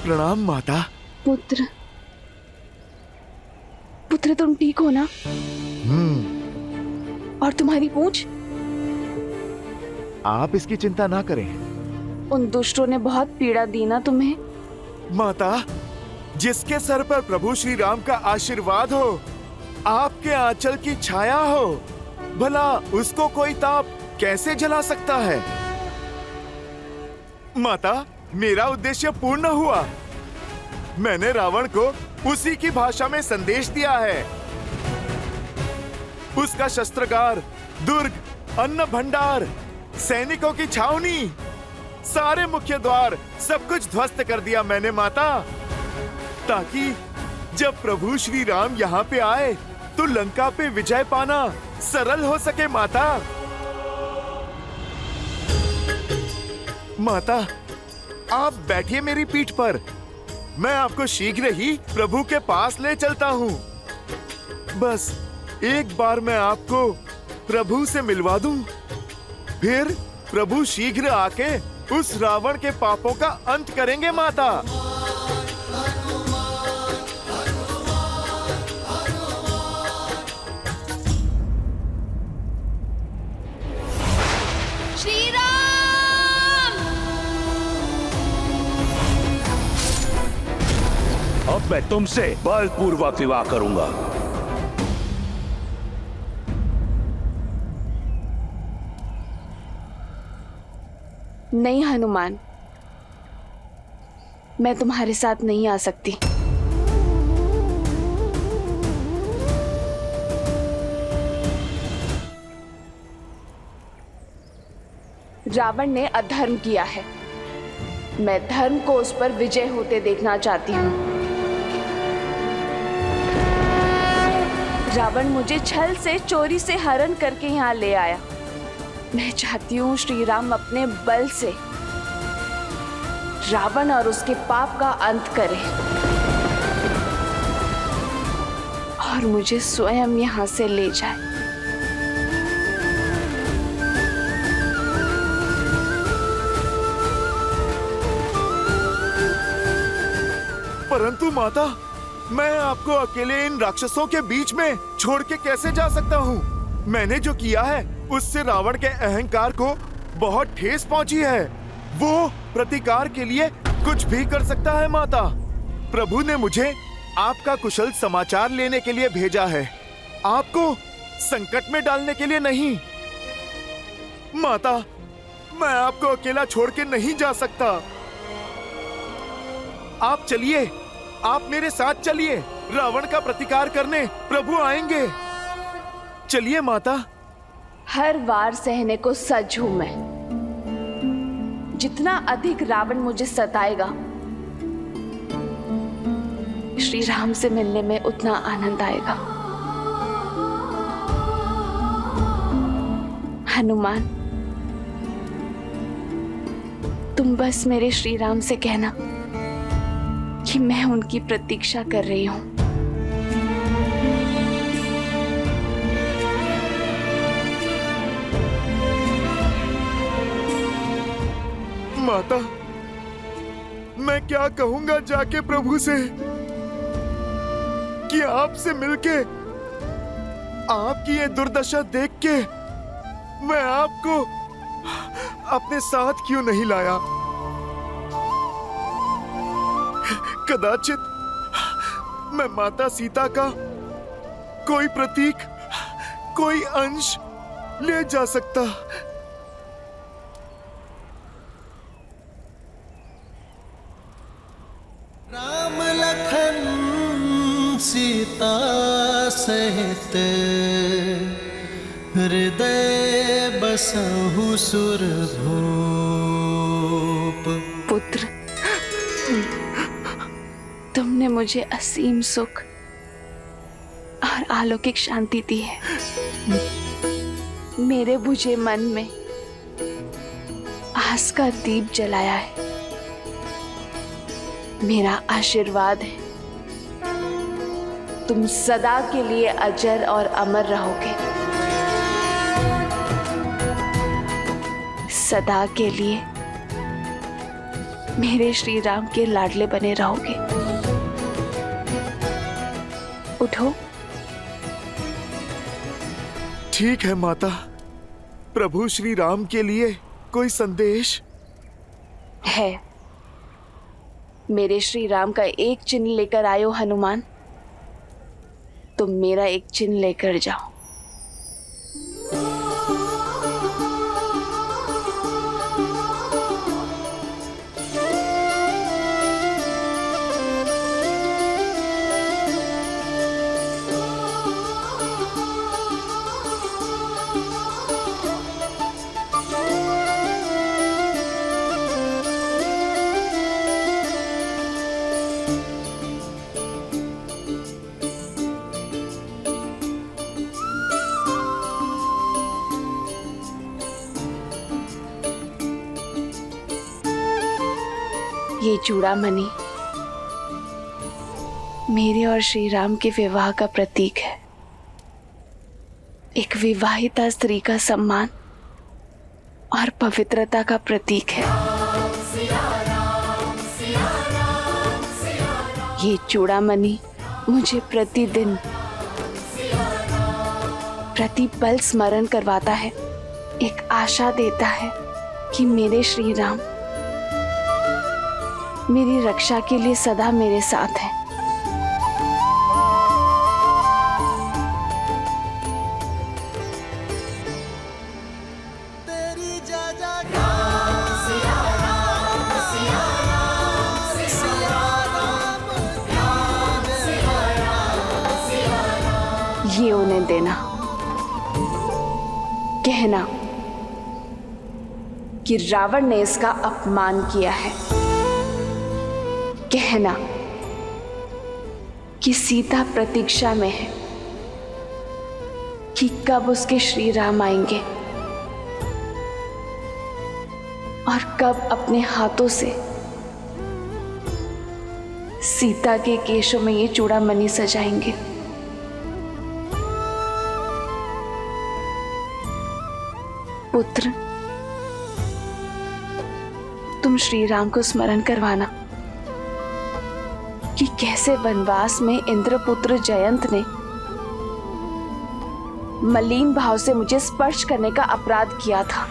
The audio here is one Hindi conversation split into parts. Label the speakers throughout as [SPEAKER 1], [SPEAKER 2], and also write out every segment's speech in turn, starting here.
[SPEAKER 1] प्रणाम माता।
[SPEAKER 2] पुत्र, पुत्र तुम ठीक हो ना? और तुम्हारी पूंछ?
[SPEAKER 1] आप इसकी चिंता ना करें।
[SPEAKER 2] उन दुष्टों ने बहुत पीड़ा दी ना तुम्हें?
[SPEAKER 1] माता, जिसके सर पर प्रभु श्री राम का आशीर्वाद हो, आपके आंचल की छाया हो, भला उसको कोई ताप कैसे जला सकता है? माता, मेरा उद्देश्य पूर्ण हुआ। मैंने रावण को उसी की भाषा में संदेश दिया है। उसका शस्त्रागार, दुर्ग, अन्न भंडार, सैनिकों की छावनी, सारे मुख्य द्वार, सब कुछ ध्वस्त कर दिया मैंने माता, ताकि जब प्रभु श्री राम यहाँ पे आए तो लंका पे विजय पाना सरल हो सके माता। माता, आप बैठिए मेरी पीठ पर, मैं आपको शीघ्र ही प्रभु के पास ले चलता हूँ। बस एक बार मैं आपको प्रभु से मिलवा दूं, फिर प्रभु शीघ्र आके उस रावण के पापों का अंत करेंगे माता।
[SPEAKER 3] श्री राम!
[SPEAKER 4] अब मैं तुमसे बलपूर्वक विवाह करूंगा।
[SPEAKER 2] नहीं हनुमान, मैं तुम्हारे साथ नहीं आ सकती। रावण ने अधर्म किया है, मैं धर्म को उस पर विजय होते देखना चाहती हूँ। रावण मुझे छल से, चोरी से हरण करके यहाँ ले आया। मैं चाहती हूँ श्री राम अपने बल से रावण और उसके पाप का अंत करें और मुझे स्वयं यहाँ से ले जाए।
[SPEAKER 1] परंतु माता, मैं आपको अकेले इन राक्षसों के बीच में छोड़ के कैसे जा सकता हूँ? मैंने जो किया है उससे रावण के अहंकार को बहुत ठेस पहुंची है। वो प्रतिकार के लिए कुछ भी कर सकता है माता। प्रभु ने मुझे आपका कुशल समाचार लेने के लिए भेजा है, आपको संकट में डालने के लिए नहीं। माता, मैं आपको अकेला छोड़ के नहीं जा सकता। आप चलिए, आप मेरे साथ चलिए, रावण का प्रतिकार करने प्रभु आएंगे। चलिए माता।
[SPEAKER 2] हर वार सहने को सज हूं मैं। जितना अधिक रावण मुझे सताएगा, श्री राम से मिलने में उतना आनंद आएगा। हनुमान, तुम बस मेरे श्री राम से कहना कि मैं उनकी प्रतीक्षा कर रही हूं।
[SPEAKER 1] माता, मैं क्या कहूंगा जाके प्रभु से कि आपसे मिलके, आपकी ये दुर्दशा देख के मैं आपको अपने साथ क्यों नहीं लाया? कदाचित मैं माता सीता का कोई प्रतीक, कोई अंश ले जा सकता।
[SPEAKER 5] राम लखन सीता सहित हृदय बसहु सुरभूप।
[SPEAKER 2] पुत्र, तुमने मुझे असीम सुख और अलौकिक शांति दी है। मेरे बुझे मन में आस का दीप जलाया है। मेरा आशीर्वाद है, तुम सदा के लिए अजर और अमर रहोगे। सदा के लिए मेरे श्री राम के लाडले बने रहोगे। उठो।
[SPEAKER 1] ठीक है माता। प्रभु श्री राम के लिए कोई संदेश
[SPEAKER 2] है। मेरे श्री राम का एक चिन्ह लेकर आयो हनुमान, तुम मेरा एक चिन्ह लेकर जाओ। ये चूड़ामणि मेरे और श्री राम के विवाह का प्रतीक है। एक विवाहिता स्त्री का सम्मान और पवित्रता का प्रतीक है। ये चूड़ामणि मुझे प्रतिदिन प्रतिपल स्मरण करवाता है, एक आशा देता है कि मेरे श्री राम मेरी रक्षा के लिए सदा मेरे साथ है।
[SPEAKER 5] तेरी जा
[SPEAKER 2] ये उन्हें देना, कहना कि रावण ने इसका अपमान किया है, कहना कि सीता प्रतीक्षा में है कि कब उसके श्री राम आएंगे और कब अपने हाथों से सीता के केशों में ये चूड़ामणि सजाएंगे। पुत्र, तुम श्री राम को स्मरण करवाना कि कैसे वनवास में इंद्रपुत्र जयंत ने मलिन भाव से मुझे स्पर्श करने का अपराध किया था।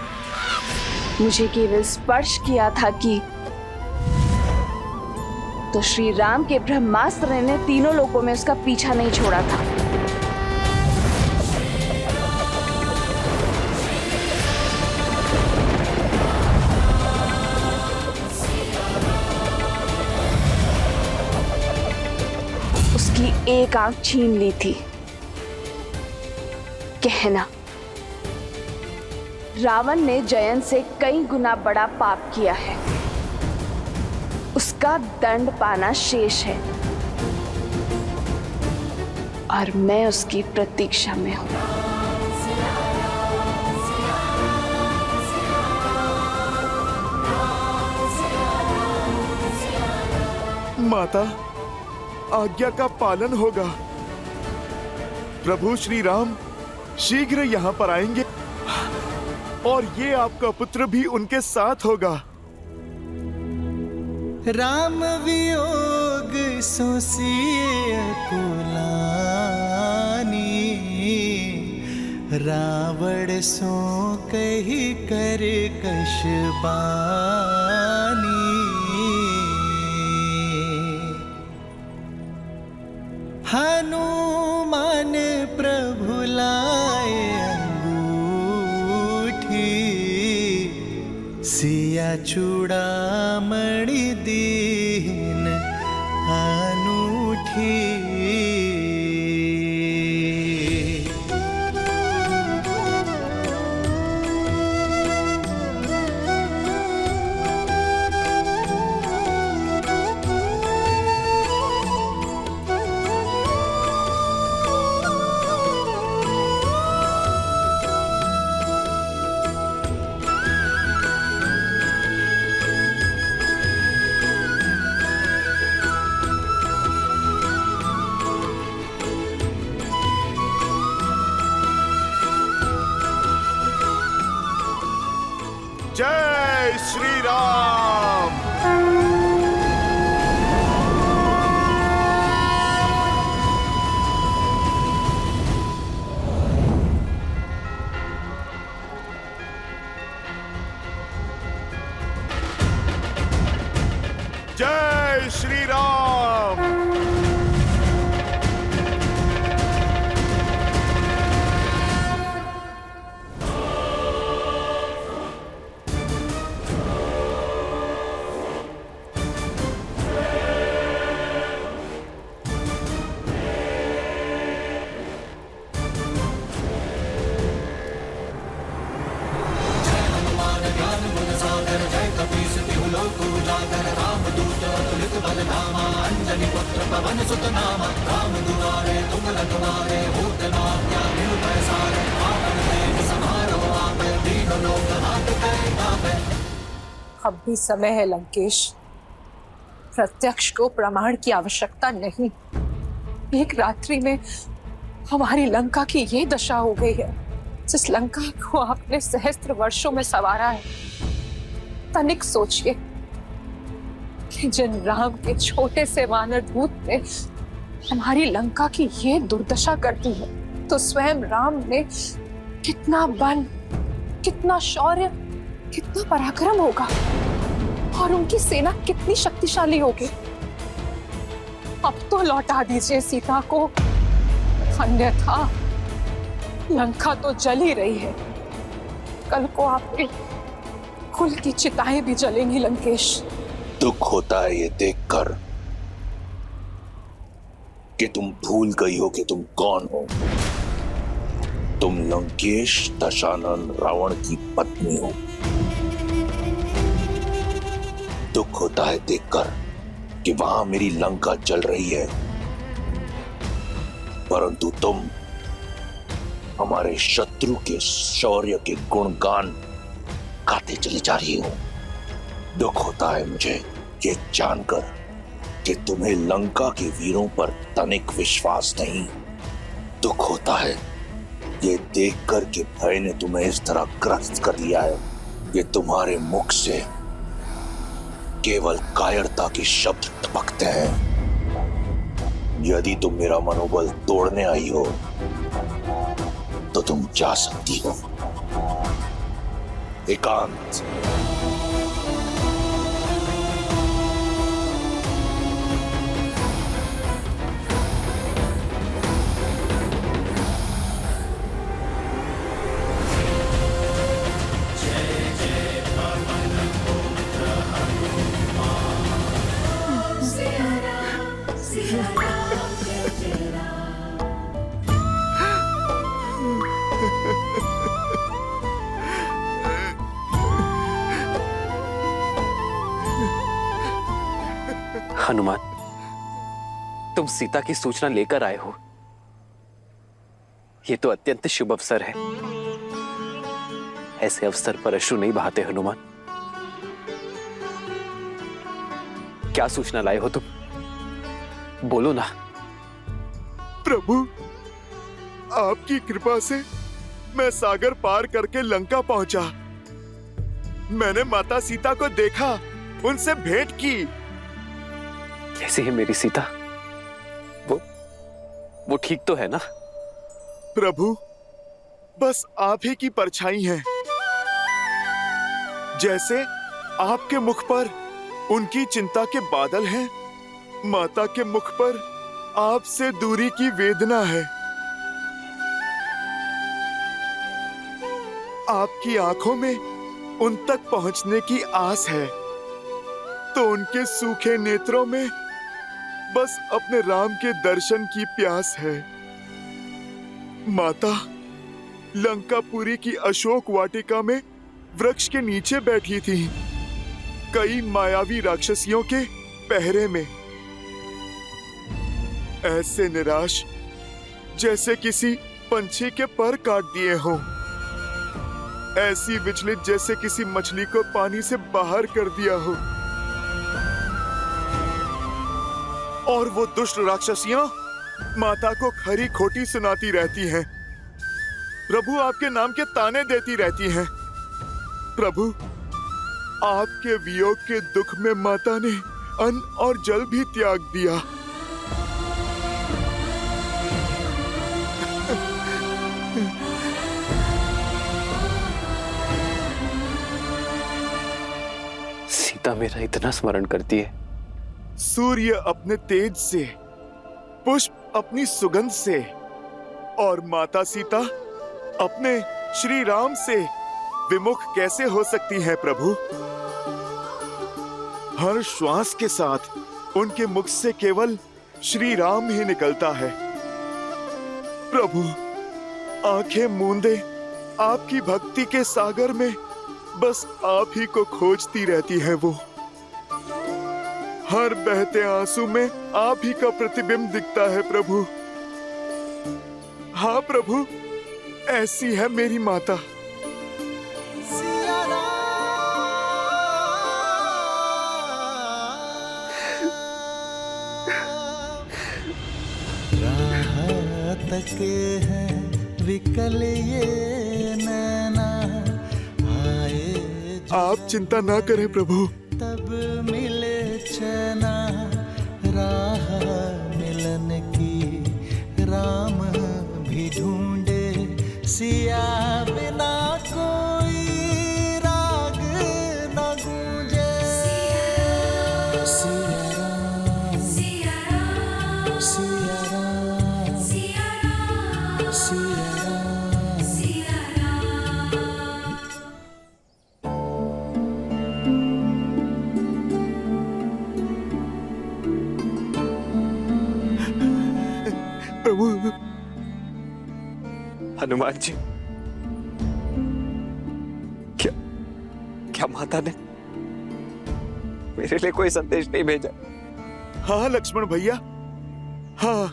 [SPEAKER 2] मुझे केवल स्पर्श किया था कि तो श्री राम के ब्रह्मास्त्र ने तीनों लोकों में उसका पीछा नहीं छोड़ा था। उसकी एक आंख छीन ली थी। कहना रावण ने जयंत से कई गुना बड़ा पाप किया है, उसका दंड पाना शेष है और मैं उसकी प्रतीक्षा में हूं।
[SPEAKER 1] माता, आज्ञा का पालन होगा। प्रभु श्री राम शीघ्र यहाँ पर आएंगे और ये आपका पुत्र भी उनके साथ होगा।
[SPEAKER 5] राम वियोग सो सिय कुलानी, रावण सो कही कर कश बानी। हनुमान प्रभु लाए अंगूठी, सिया चूड़ामणि दीन अनूठी।
[SPEAKER 1] जय श्री राम।
[SPEAKER 6] अब भी समय है लंकेश। प्रत्यक्ष को प्रमाण की आवश्यकता नहीं। एक रात्रि में हमारी लंका की ये दशा हो गई है। जिस लंका को आपने सहस्त्र वर्षों में संवारा है, तनिक सोचिए कि जिन राम के छोटे से वानर दूत ने हमारी लंका की ये दुर्दशा कर दी है, तो स्वयं राम ने कितना बल, कितना शौर्य, कितना पराक्रम होगा और उनकी सेना कितनी शक्तिशाली होगी। अब तो लौटा दीजिए सीता को, अन्यथा लंका तो जल ही रही है। कल को आपके कुल की चिताएं भी जलेंगी लंकेश।
[SPEAKER 4] दुख होता है ये देखकर कि तुम भूल गई हो कि तुम कौन हो। तुम लंकेश दशानन रावण की पत्नी हो। दुख होता है देखकर कि वहां मेरी लंका जल रही है, परंतु तुम हमारे शत्रु के शौर्य के गुणगान गाते चली जा रही हो। दुख होता है मुझे ये जानकर कि तुम्हें लंका के वीरों पर तनिक विश्वास नहीं। दुख होता है ये देखकर कि भय ने तुम्हें इस तरह ग्रस्त कर लिया है कि तुम्हारे मुख से केवल कायरता के शब्द टपकते हैं। यदि तुम मेरा मनोबल तोड़ने आई हो तो तुम जा सकती हो। एकांत।
[SPEAKER 7] हनुमान, तुम सीता की सूचना लेकर आए हो। यह तो अत्यंत शुभ अवसर है। ऐसे अवसर पर अश्रु नहीं बहाते हनुमान। क्या सूचना लाए हो तुम? बोलो ना।
[SPEAKER 1] प्रभु, आपकी कृपा से मैं सागर पार करके लंका पहुंचा। मैंने माता सीता को देखा, उनसे भेंट की।
[SPEAKER 7] कैसी है मेरी सीता? वो ठीक तो है ना?
[SPEAKER 1] प्रभु, बस आप ही की परछाई है। जैसे आपके मुख पर उनकी चिंता के बादल हैं, माता के मुख पर आपसे दूरी की वेदना है। आपकी आंखों में उन तक पहुंचने की आस है, तो उनके सूखे नेत्रों में बस अपने राम के दर्शन की प्यास है। माता लंकापुरी की अशोक वाटिका में वृक्ष के नीचे बैठी थी, कई मायावी राक्षसियों के पहरे में। ऐसे निराश जैसे किसी पंछी के पर काट दिए हों, ऐसी विचलित जैसे किसी मछली को पानी से बाहर कर दिया हो। और वो दुष्ट राक्षसियां माता को खरी खोटी सुनाती रहती हैं। प्रभु आपके नाम के ताने देती रहती हैं। प्रभु, आपके वियोग के दुख में माता ने अन्न और जल भी त्याग दिया।
[SPEAKER 7] सीता मेरा इतना स्मरण करती है
[SPEAKER 1] सूर्य अपने तेज से, पुष्प अपनी सुगंध से और माता सीता अपने श्री राम से विमुख कैसे हो सकती है प्रभु? हर श्वास के साथ उनके मुख से केवल श्री राम ही निकलता है। प्रभु, आंखें मूंदे आपकी भक्ति के सागर में बस आप ही को खोजती रहती है वो। हर बहते आंसू में आप ही का प्रतिबिंब दिखता है प्रभु। हाँ प्रभु, ऐसी है मेरी माता।
[SPEAKER 5] तके हैं विकल ये नैना, आए
[SPEAKER 1] आप चिंता ना करें प्रभु।
[SPEAKER 5] तब मिले चना, राह मिलन की राम भी ढूंढे, सिया बिना कोई राग न गूंजे। सिया राम, सिया राम, सिया राम, सिया राम, सिया राम, सिया राम।
[SPEAKER 1] प्रभु,
[SPEAKER 7] हनुमान जी, क्या क्या माता ने मेरे लिए कोई संदेश नहीं भेजा?
[SPEAKER 1] हाँ लक्ष्मण भैया, हाँ।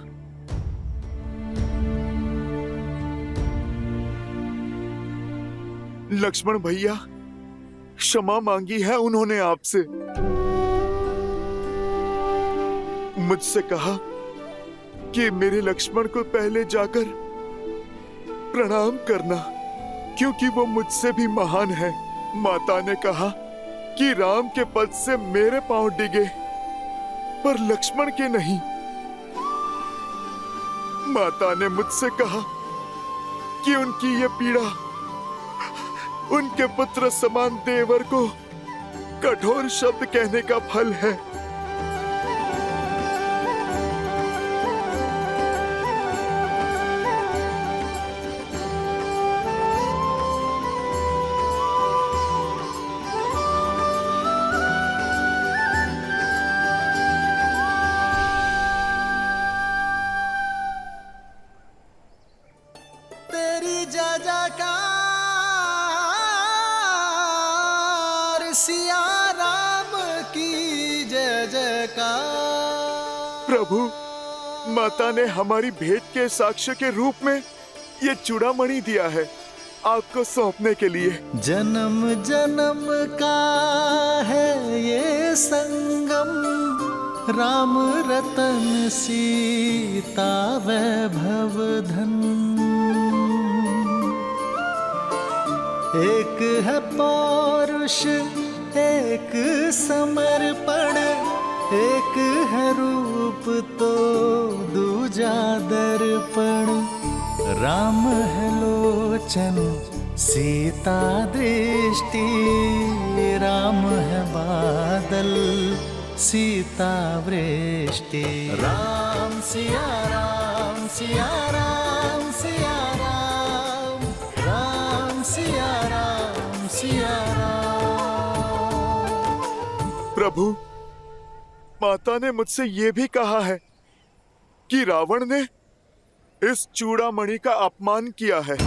[SPEAKER 1] लक्ष्मण भैया, क्षमा मांगी है उन्होंने आपसे। मुझसे कहा कि मेरे लक्ष्मण को पहले जाकर प्रणाम करना, क्योंकि वो मुझसे भी महान है। माता ने कहा कि राम के पद से मेरे पांव डिगे पर लक्ष्मण के नहीं। माता ने मुझसे कहा कि उनकी ये पीड़ा उनके पुत्र समान देवर को कठोर शब्द कहने का फल है।
[SPEAKER 5] तेरी जय जयकार, सिया राम की जय जयकार।
[SPEAKER 1] प्रभु, माता ने हमारी भेंट के साक्ष्य के रूप में ये चूड़ामणि दिया है आपको सौंपने के लिए।
[SPEAKER 5] जन्म जन्म का है ये संगम, राम रतन सीता वैभव धन। एक है पौरुष, एक समर्पण, एक है रूप तो दूजा दर्पण। राम है लोचन, सीता दृष्टि, राम है बादल, सीता वृष्टि। राम सिया राम, सिया राम, सिया राम, राम सिया राम, सिया राम।
[SPEAKER 1] प्रभु, माता ने मुझसे ये भी कहा है कि रावण ने इस चूड़ामणि का अपमान किया है।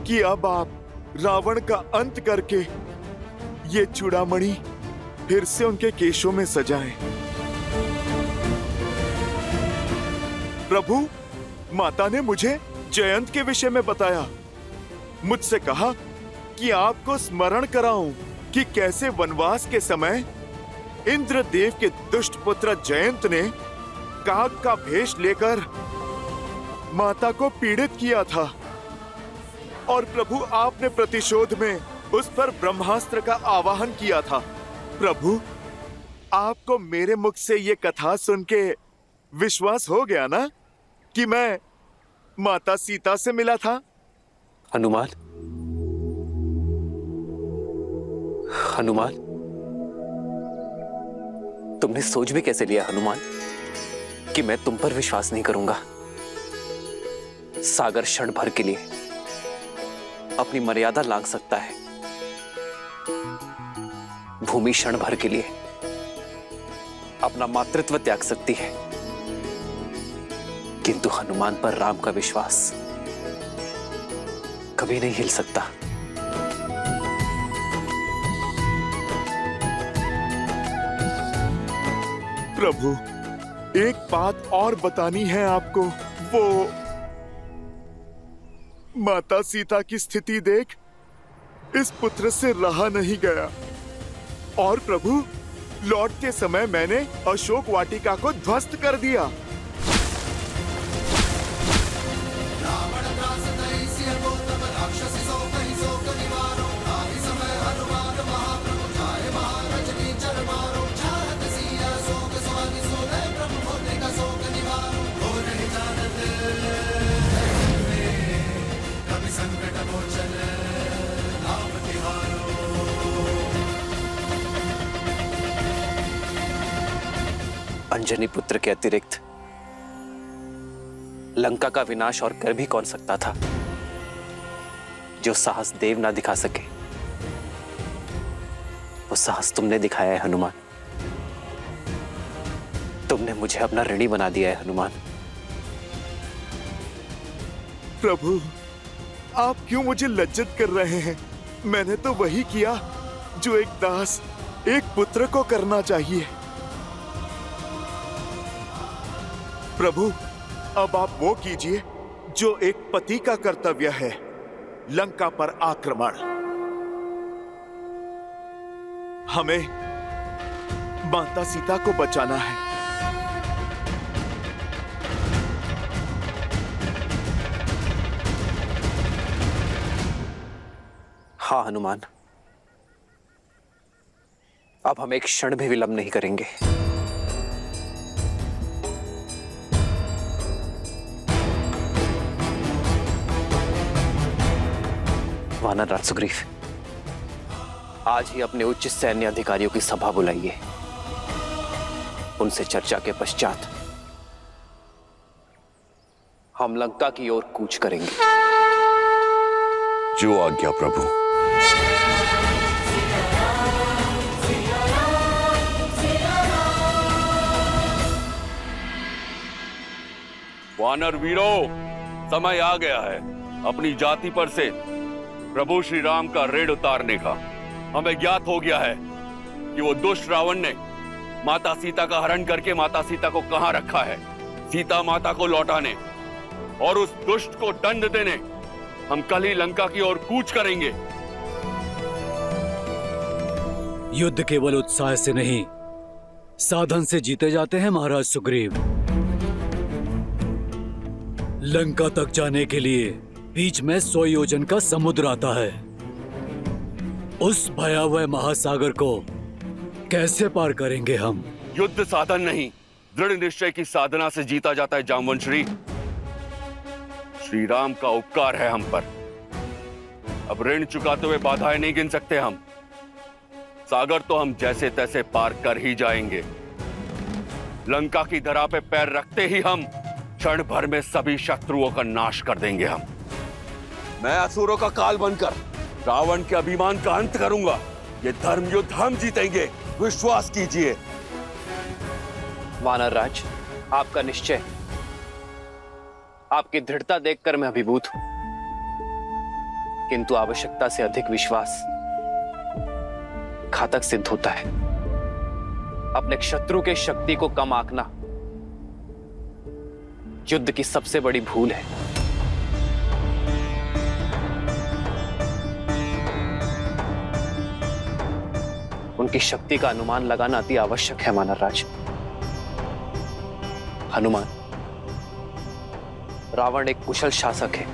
[SPEAKER 1] कि अब आप रावण का अंत करके ये चूड़ामणि फिर से उनके केशों में सजाएं। प्रभु, माता ने मुझे जयंत के विषय में बताया। मुझसे कहा कि आपको स्मरण कराऊं कि कैसे वनवास के समय इंद्रदेव के दुष्ट पुत्र जयंत ने काग का भेष लेकर माता को पीड़ित किया था और प्रभु आपने प्रतिशोध में उस पर ब्रह्मास्त्र का आवाहन किया था। प्रभु, आपको मेरे मुख से ये कथा सुन के विश्वास हो गया ना कि मैं माता सीता से मिला था?
[SPEAKER 7] हनुमान, हनुमान, तुमने सोच भी कैसे लिया हनुमान कि मैं तुम पर विश्वास नहीं करूंगा? सागर क्षण भर के लिए अपनी मर्यादा लांघ सकता है, भूमि क्षण भर के लिए अपना मातृत्व त्याग सकती है, किंतु हनुमान पर राम का विश्वास कभी नहीं हिल सकता।
[SPEAKER 1] प्रभु, एक बात और बतानी है आपको। वो माता सीता की स्थिति देख इस पुत्र से रहा नहीं गया। और प्रभु, लौटते समय मैंने अशोक वाटिका को ध्वस्त कर दिया।
[SPEAKER 7] अंजनी पुत्र के अतिरिक्त लंका का विनाश और कर भी कौन सकता था जो साहस देव ना दिखा सके? वो साहस तुमने दिखाया है हनुमान। तुमने मुझे अपना ऋणी बना दिया है हनुमान।
[SPEAKER 1] प्रभु, आप क्यों मुझे लज्जित कर रहे हैं? मैंने तो वही किया जो एक दास एक पुत्र को करना चाहिए। प्रभु, अब आप वो कीजिए जो एक पति का कर्तव्य है, लंका पर आक्रमण। हमें माता सीता को बचाना है।
[SPEAKER 7] हाँ हनुमान, अब हम एक क्षण भी विलंब नहीं करेंगे। वानर राज सुग्रीव, आज ही अपने उच्च सैन्य अधिकारियों की सभा बुलाइए। उनसे चर्चा के पश्चात हम लंका की ओर कूच करेंगे।
[SPEAKER 4] जो आज्ञा प्रभु।
[SPEAKER 8] वानर वीरों, समय आ गया है अपनी जाति पर से प्रभु श्री राम का ऋण उतारने का। हमें ज्ञात हो गया है कि वो दुष्ट रावण ने माता सीता का हरण करके माता सीता को कहां रखा है। सीता माता को लौटाने और उस दुष्ट को दंड देने हम कल ही लंका की ओर कूच करेंगे।
[SPEAKER 9] युद्ध केवल उत्साह से नहीं, साधन से जीते जाते हैं महाराज सुग्रीव। लंका तक जाने के लिए बीच में 100 योजन का समुद्र आता है। उस भयावह महासागर को कैसे पार करेंगे हम?
[SPEAKER 8] युद्ध साधन नहीं, दृढ़ निश्चय की साधना से जीता जाता है जामवंशी। श्री राम का उपकार है हम पर। अब ऋण चुकाते हुए बाधाएं नहीं गिन सकते हम। सागर तो हम जैसे तैसे पार कर ही जाएंगे। लंका की धरा पे पैर रखते ही हम क्षण भर में सभी शत्रुओं का नाश कर देंगे हम। मैं असुरों का काल बनकर रावण के अभिमान का अंत करूंगा। ये धर्म युद्ध हम जीतेंगे, विश्वास कीजिए।
[SPEAKER 7] वानर राज, आपका निश्चय, आपकी दृढ़ता देखकर मैं अभिभूत हूं, किंतु आवश्यकता से अधिक विश्वास घातक सिद्ध होता है। अपने शत्रु के शक्ति को कम आंकना युद्ध की सबसे बड़ी भूल है। उनकी शक्ति का अनुमान लगाना अति आवश्यक है वानर राज। हनुमान, रावण एक कुशल शासक है।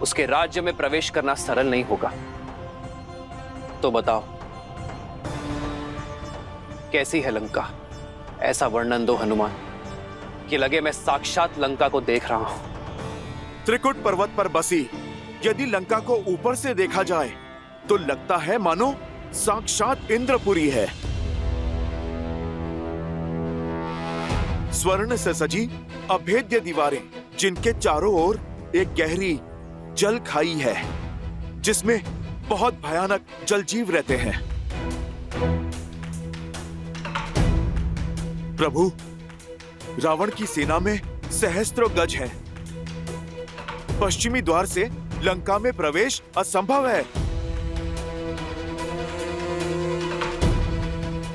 [SPEAKER 7] उसके राज्य में प्रवेश करना सरल नहीं होगा। तो बताओ, कैसी है लंका? ऐसा वर्णन दो हनुमान कि लगे मैं साक्षात लंका को देख रहा हूं।
[SPEAKER 1] त्रिकुट पर्वत पर बसी यदि लंका को ऊपर से देखा जाए तो लगता है मानो साक्षात इंद्रपुरी है। स्वर्ण से सजी अभेद्य दीवारें, जिनके चारों ओर एक गहरी जल खाई है, जिसमें बहुत भयानक जलजीव रहते हैं। प्रभु, रावण की सेना में सहस्त्रों गज है। पश्चिमी द्वार से लंका में प्रवेश असंभव है,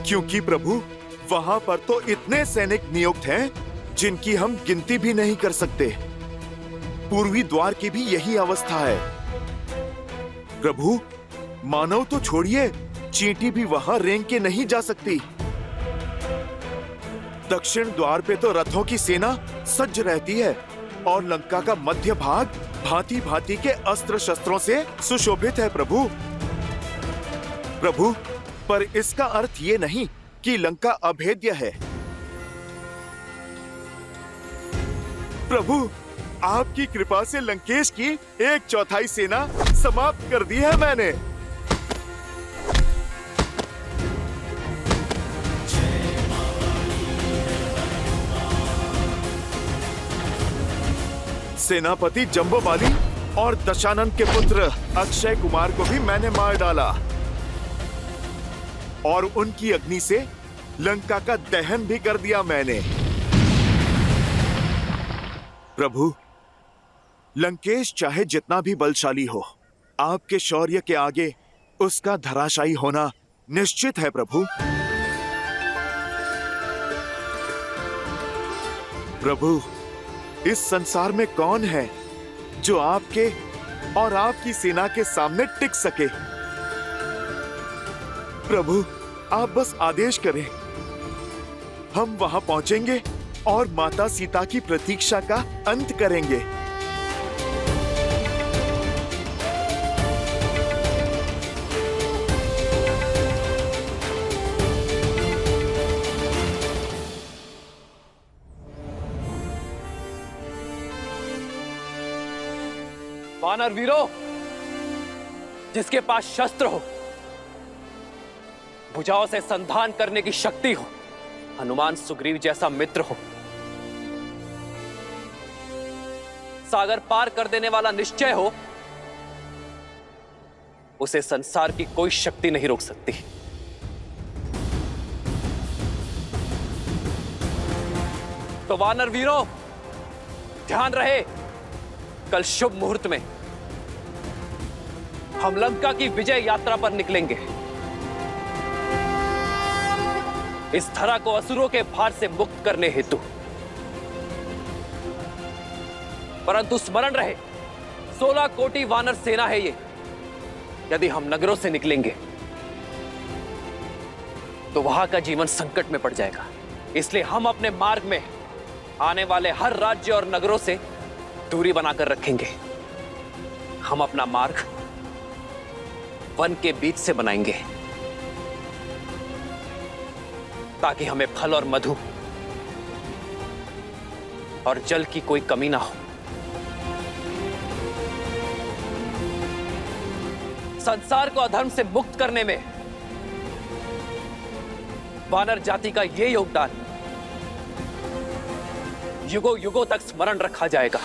[SPEAKER 1] क्योंकि प्रभु वहां पर तो इतने सैनिक नियुक्त हैं जिनकी हम गिनती भी नहीं कर सकते। पूर्वी द्वार की भी यही अवस्था है। प्रभु, मानव तो छोड़िए, चींटी भी वहां रेंग के नहीं जा सकती। दक्षिण द्वार पे तो रथों की सेना सज्ज रहती है और लंका का मध्य भाग भांति भांति के अस्त्र शस्त्रों से सुशोभित है। प्रभु, पर इसका अर्थ ये नहीं कि लंका अभेद्य है। प्रभु, आपकी कृपा से लंकेश की 1/4 सेना समाप्त कर दी है मैंने। सेनापति जंबोबाली और दशानन के पुत्र अक्षय कुमार को भी मैंने मार डाला और उनकी अग्नि से लंका का दहन भी कर दिया मैंने। प्रभु, लंकेश चाहे जितना भी बलशाली हो, आपके शौर्य के आगे उसका धराशायी होना निश्चित है। प्रभु, इस संसार में कौन है जो आपके और आपकी सेना के सामने टिक सके। प्रभु, आप बस आदेश करें, हम वहां पहुंचेंगे और माता सीता की प्रतीक्षा का अंत करेंगे।
[SPEAKER 7] वानर वीरों, जिसके पास शस्त्र हो, भुजाओं से संधान करने की शक्ति हो, हनुमान सुग्रीव जैसा मित्र हो, सागर पार कर देने वाला निश्चय हो, उसे संसार की कोई शक्ति नहीं रोक सकती। तो वानर वीरों, ध्यान रहे, कल शुभ मुहूर्त में हम लंका की विजय यात्रा पर निकलेंगे। इस धरा को असुरों के भार से मुक्त करने हेतु। परंतु स्मरण रहे, 16 कोटि वानर सेना है ये। यदि हम नगरों से निकलेंगे तो वहां का जीवन संकट में पड़ जाएगा। इसलिए हम अपने मार्ग में आने वाले हर राज्य और नगरों से दूरी बनाकर रखेंगे। हम अपना मार्ग वन के बीच से बनाएंगे ताकि हमें फल और मधु और जल की कोई कमी ना हो। संसार को अधर्म से मुक्त करने में वानर जाति का यह योगदान युगों युगों तक स्मरण रखा जाएगा।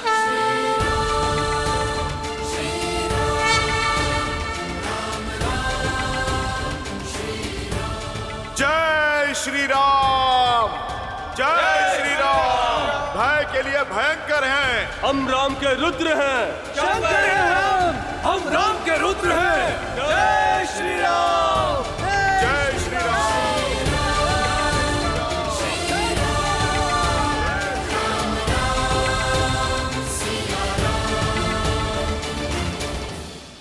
[SPEAKER 1] जय श्री राम, जय श्री राम। भय के लिए भयंकर हैं,
[SPEAKER 10] हम राम के रुद्र हैं।
[SPEAKER 9] हम राम के रुद्र हैं।